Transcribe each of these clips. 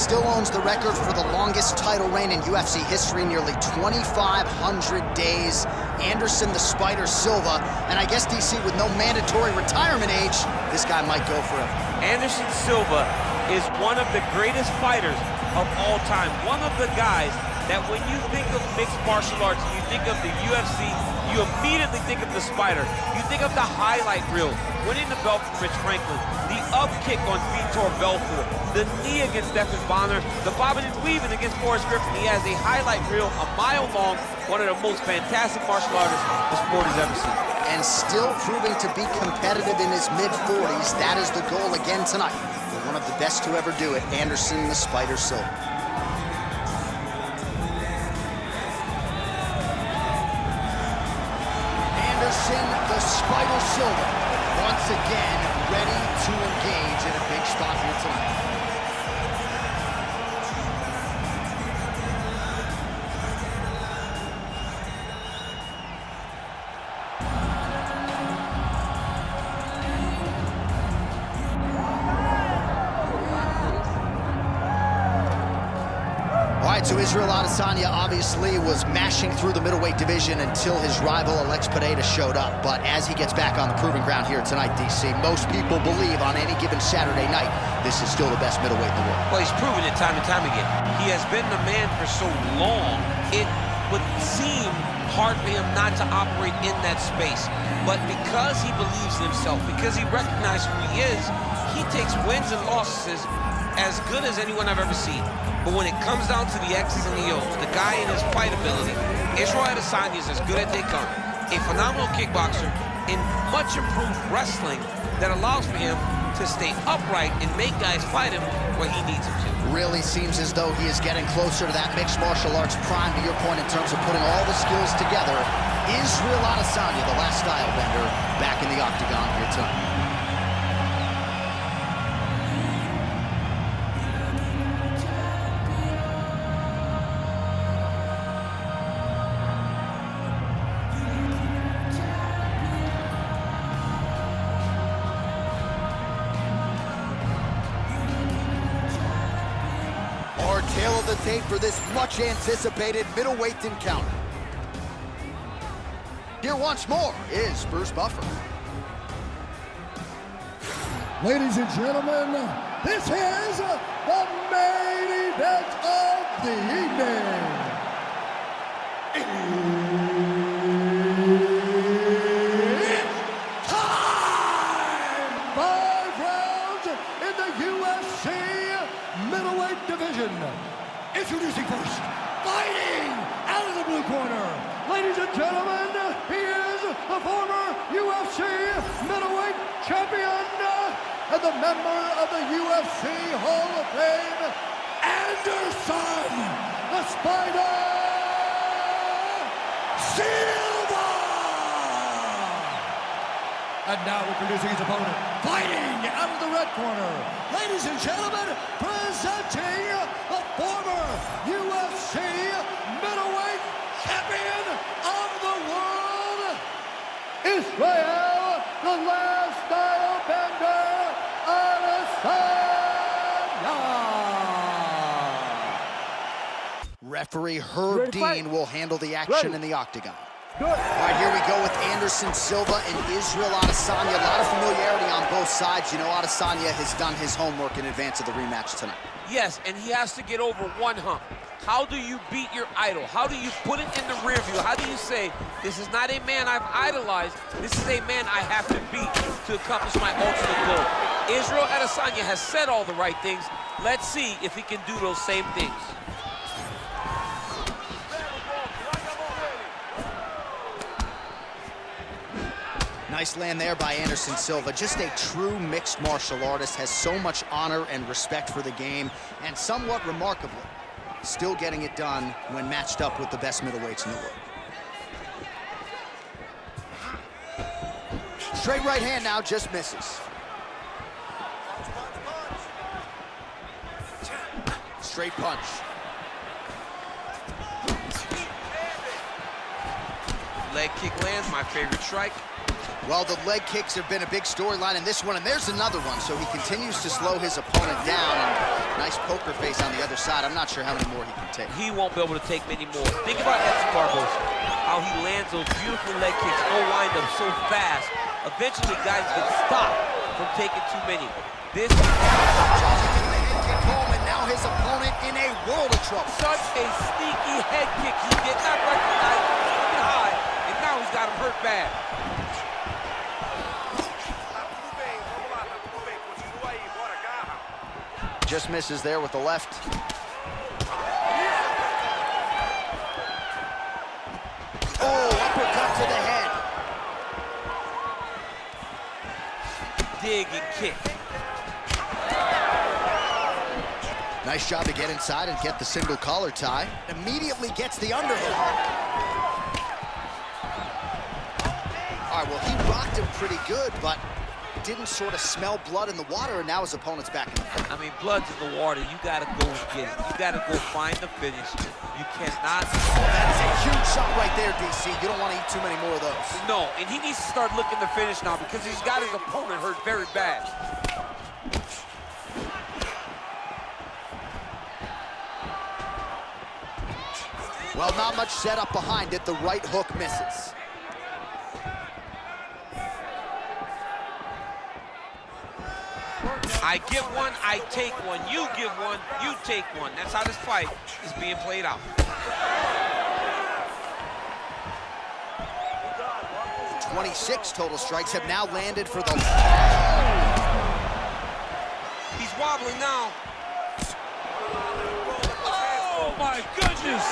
still owns the record for the longest title reign in UFC history, nearly 2,500 days. Anderson the Spider Silva, and I guess, DC, with no mandatory retirement age, this guy might go forever. Anderson Silva is one of the greatest fighters of all time. One of the guys that when you think of mixed martial arts, you think of the UFC, you immediately think of the Spider. You think of the highlight reel, winning the belt from Rich Franklin, the up kick on Vitor Belfort, the knee against Stephan Bonner, the bobbing and weaving against Forrest Griffin. He has a highlight reel a mile long, one of the most fantastic martial artists the sport has ever seen. And still proving to be competitive in his mid-40s. That is the goal again tonight. One of the best to ever do it, Anderson the Spider Silva. Anderson the Spider Silva, once again ready to engage in a big spot here tonight. So Israel Adesanya obviously was mashing through the middleweight division until his rival Alex Pereira showed up. But as he gets back on the proving ground here tonight, DC, most people believe on any given Saturday night, this is still the best middleweight in the world. Well, he's proven it time and time again. He has been the man for so long, it would seem hard for him not to operate in that space. But because he believes in himself, because he recognizes who he is, he takes wins and losses as good as anyone I've ever seen. But when it comes down to the X's and the O's, the guy in his fight ability, Israel Adesanya is as good as they come. A phenomenal kickboxer in much improved wrestling that allows for him to stay upright and make guys fight him where he needs him to. Really seems as though he is getting closer to that mixed martial arts prime, to your point, in terms of putting all the skills together. Israel Adesanya, the last Stylebender, back in the octagon here tonight. Tail of the tape for this much-anticipated middleweight encounter. Here once more is Bruce Buffer. Ladies and gentlemen, this is the main event of the evening. It's time! 5 rounds in the UFC middleweight division. Introducing first, fighting out of the blue corner. Ladies and gentlemen, he is the former UFC middleweight champion and the member of the UFC Hall of Fame, Anderson the Spider Silva. And now introducing his opponent, fighting out of the red corner. Ladies and gentlemen, presenting the former UFC middleweight champion of the world, Israel, the last Stylebender, Adesanya. Referee Herb Dean will handle the action in the octagon. All right, here we go with Anderson Silva and Israel Adesanya. A lot of familiarity on both sides. You know, Adesanya has done his homework in advance of the rematch tonight. Yes, and he has to get over one hump. How do you beat your idol? How do you put it in the rear view? How do you say, this is not a man I've idolized, this is a man I have to beat to accomplish my ultimate goal? Israel Adesanya has said all the right things. Let's see if he can do those same things. Nice land there by Anderson Silva. Just a true mixed martial artist, has so much honor and respect for the game, and somewhat remarkably, still getting it done when matched up with the best middleweights in the world. Straight right hand now, just misses. Straight punch. Leg kick lands, my favorite strike. Well, the leg kicks have been a big storyline in this one, and there's another one. So he continues to slow his opponent down, and nice poker face on the other side. I'm not sure how many more he can take. He won't be able to take many more. Think about Edson Barbosa, how he lands those beautiful leg kicks, no wind-up so fast. Eventually, guys get stopped from taking too many. This Johnson getting the head kick home, and now his opponent in a world of trouble. such a sneaky head kick. He did not recognize it high, and now he's got him hurt bad. Just misses there with the left. Oh, uppercut to the head. Dig and kick. Nice job to get inside and get the single collar tie. Immediately gets the underhook. All right, well, he rocked him pretty good, but didn't sort of smell blood in the water, and now his opponent's back in the fight. I mean, blood's in the water. You got to go and get it. You got to go find the finish. You cannot. Oh, that's a huge shot right there, DC. You don't want to eat too many more of those. No, and he needs to start looking to finish now because he's got his opponent hurt very bad. Well, not much setup behind it. The right hook misses. I give one, I take one. You give one, you take one. That's how this fight is being played out. "26 total strikes have now landed for the... He's wobbling now. Oh, my goodness.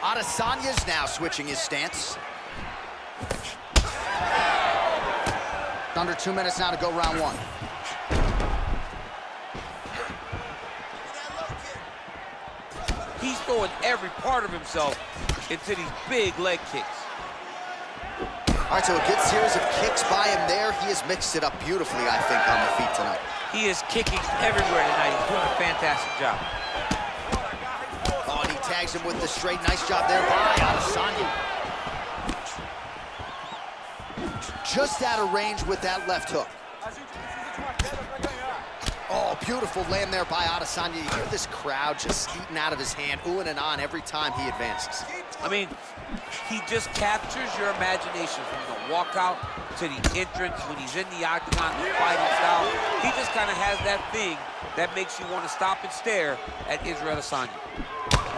Adesanya's now switching his stance. Under 2 minutes now to go round one. He's throwing every part of himself into these big leg kicks. All right, so a good series of kicks by him there. He has mixed it up beautifully, I think, on the feet tonight. He is kicking everywhere tonight. He's doing a fantastic job. Oh, and he tags him with the straight. Nice job there by Adesanya. Just out of range with that left hook. Oh, beautiful land there by Adesanya. You hear this crowd just eating out of his hand, oohing and on every time he advances. I mean, he just captures your imagination from the walkout to the entrance when he's in the octagon, the fighting style. He just kind of has that thing that makes you want to stop and stare at Israel Adesanya.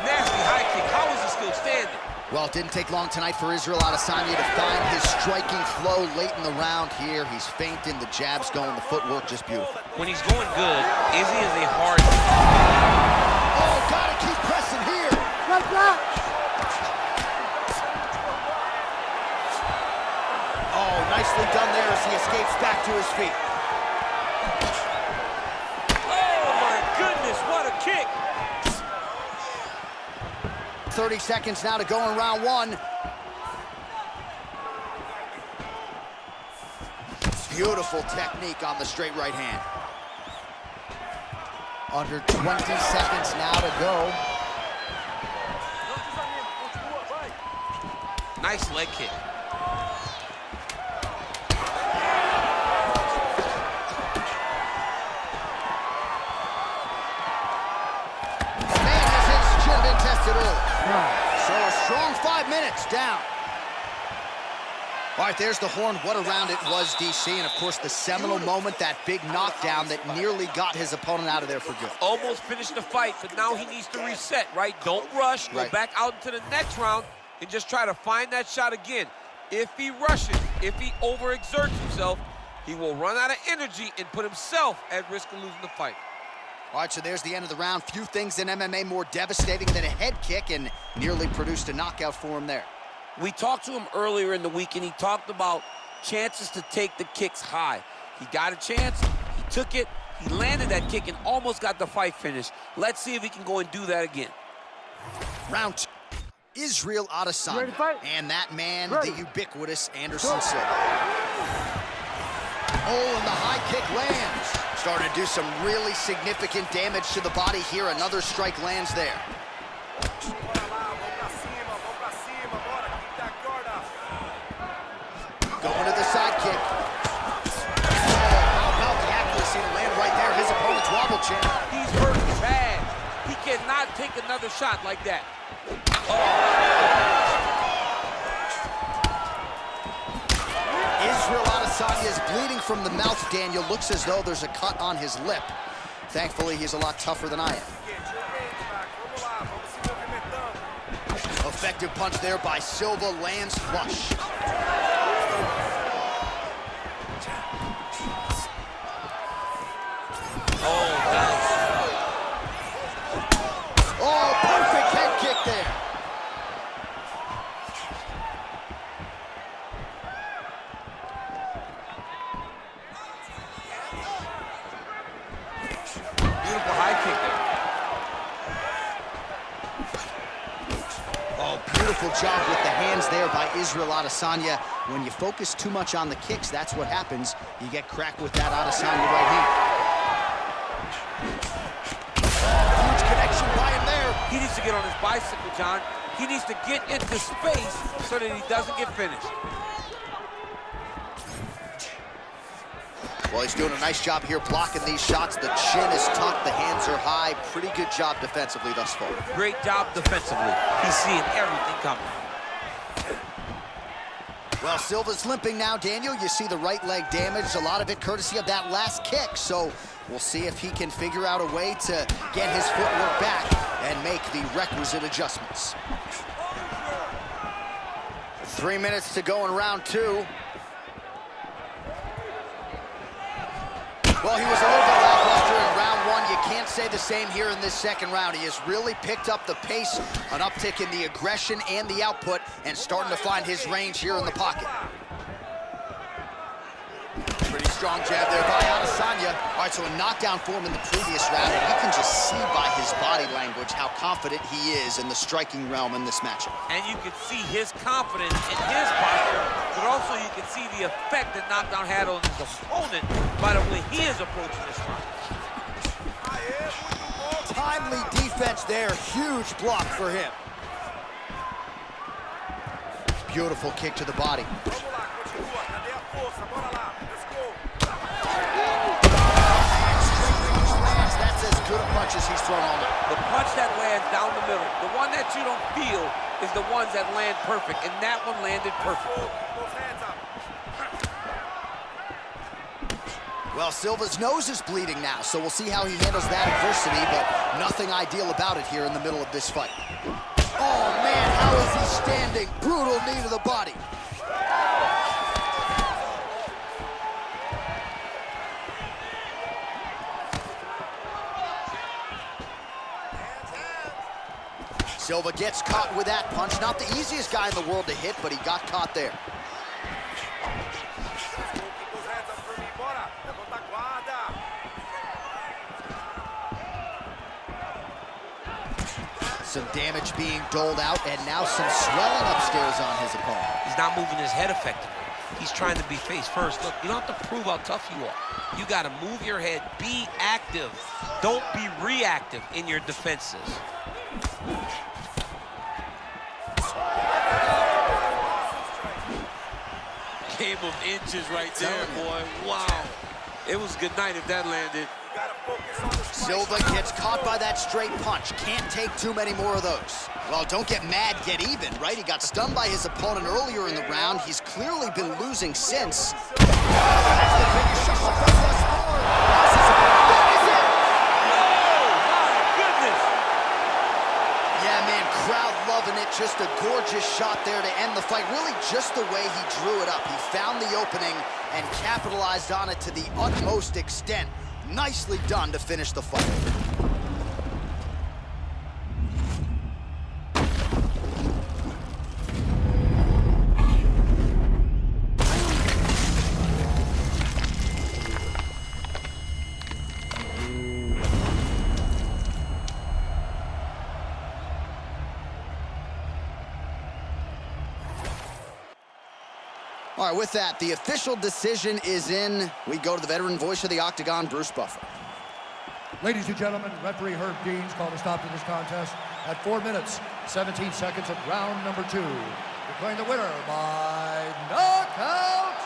Nasty high kick. How is he still standing? Well, it didn't take long tonight for Israel Adesanya to find his striking flow late in the round here. He's feinting, the jabs going, the footwork just beautiful. When he's going good, Izzy is a hard... Oh, gotta keep pressing here. Oh, nicely done there as he escapes back to his feet. Oh, my goodness, what a kick! 30 seconds now to go in round one. Beautiful technique on the straight right hand. Under 20 seconds now to go. Nice leg kick. Man has his chin been tested early. So a strong 5 minutes down. All right, there's the horn. What a round it was, DC. And, of course, the seminal moment, that big knockdown that nearly got his opponent out of there for good. Almost finished the fight, but now he needs to reset, right? Don't rush. Go back out into the next round and just try to find that shot again. If he rushes, if he overexerts himself, he will run out of energy and put himself at risk of losing the fight. All right, so there's the end of the round. Few things in MMA more devastating than a head kick, and nearly produced a knockout for him there. We talked to him earlier in the week, and he talked about chances to take the kicks high. He got a chance, he took it, he landed that kick and almost got the fight finished. Let's see if he can go and do that again. Round two. Israel Adesanya, and that man, the ubiquitous Anderson Silva. Oh, and the high kick lands. Starting to do some really significant damage to the body here. Another strike lands there. Going to the side kick. How about the accuracy to land right there? His opponent's wobble chin. He's hurt bad. He cannot take another shot like that. Israel Adesanya is bleeding from the mouth, Daniel. Looks as though there's a cut on his lip. Thankfully, he's a lot tougher than I am. Effective punch there by Silva, lands flush. Oh, nice. Oh, perfect head kick there. Beautiful high kick there. Oh, beautiful job with the hands there by Israel Adesanya. When you focus too much on the kicks, that's what happens. You get cracked with that Adesanya right hand. Huge connection by him there. He needs to get on his bicycle, John. He needs to get into space so that he doesn't get finished. Well, he's doing a nice job here blocking these shots. The chin is tucked, the hands are high. Pretty good job defensively thus far. Great job defensively. He's seeing everything coming. Well, Silva's limping now, Daniel. You see the right leg damaged, a lot of it courtesy of that last kick. So we'll see if he can figure out a way to get his footwork back and make the requisite adjustments. 3 minutes to go in round 2. Well, he was a little bit lackluster in round 1. You can't say the same here in this second round. He has really picked up the pace, an uptick in the aggression and the output, and starting to find his range here in the pocket. Pretty strong jab there by Adesanya. All right, so a knockdown for him in the previous round, and you can just see by his body language how confident he is in the striking realm in this matchup. And you can see his confidence in his posture, but also you can see the effect that knockdown had on his opponent by the way he is approaching this round. Timely defense there, huge block for him. Beautiful kick to the body. That's as good a punch as he's thrown all night. The punch that lands down the middle, the one that you don't feel is the ones that land perfect, and that one landed perfect. Well, Silva's nose is bleeding now, so we'll see how he handles that adversity, but nothing ideal about it here in the middle of this fight. Oh, man, how is he standing? Brutal knee to the body. Silva gets caught with that punch. Not the easiest guy in the world to hit, but he got caught there. Some damage being doled out, and now some swelling upstairs on his opponent. He's not moving his head effectively. He's trying to be face first. Look, you don't have to prove how tough you are. You got to move your head, be active. Don't be reactive in your defenses. Game of inches right there, boy. Wow. It was good night if that landed. Silva gets caught by that straight punch. Can't take too many more of those. Well, don't get mad, get even, right? He got stunned by his opponent earlier in the round. He's clearly been losing since. Yeah, man, crowd loving it. Just a gorgeous shot there to end the fight. Really just the way he drew it up. He found the opening and capitalized on it to the utmost extent. Nicely done to finish the fight. All right, with that, the official decision is in. We go to the veteran voice of the Octagon, Bruce Buffer. Ladies and gentlemen, referee Herb Deans called a stop to this contest at 4 minutes, 17 seconds of round number 2. Declaring the winner by knockout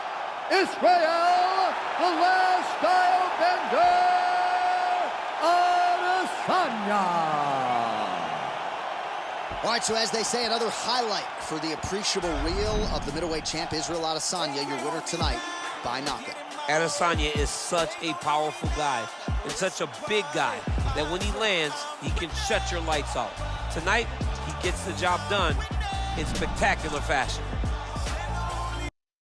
Israel, the last Stylebender, Adesanya. All right, so as they say, another highlight for the appreciable reel of the middleweight champ, Israel Adesanya, your winner tonight by knockout. Adesanya is such a powerful guy and such a big guy that when he lands, he can shut your lights off. Tonight, he gets the job done in spectacular fashion.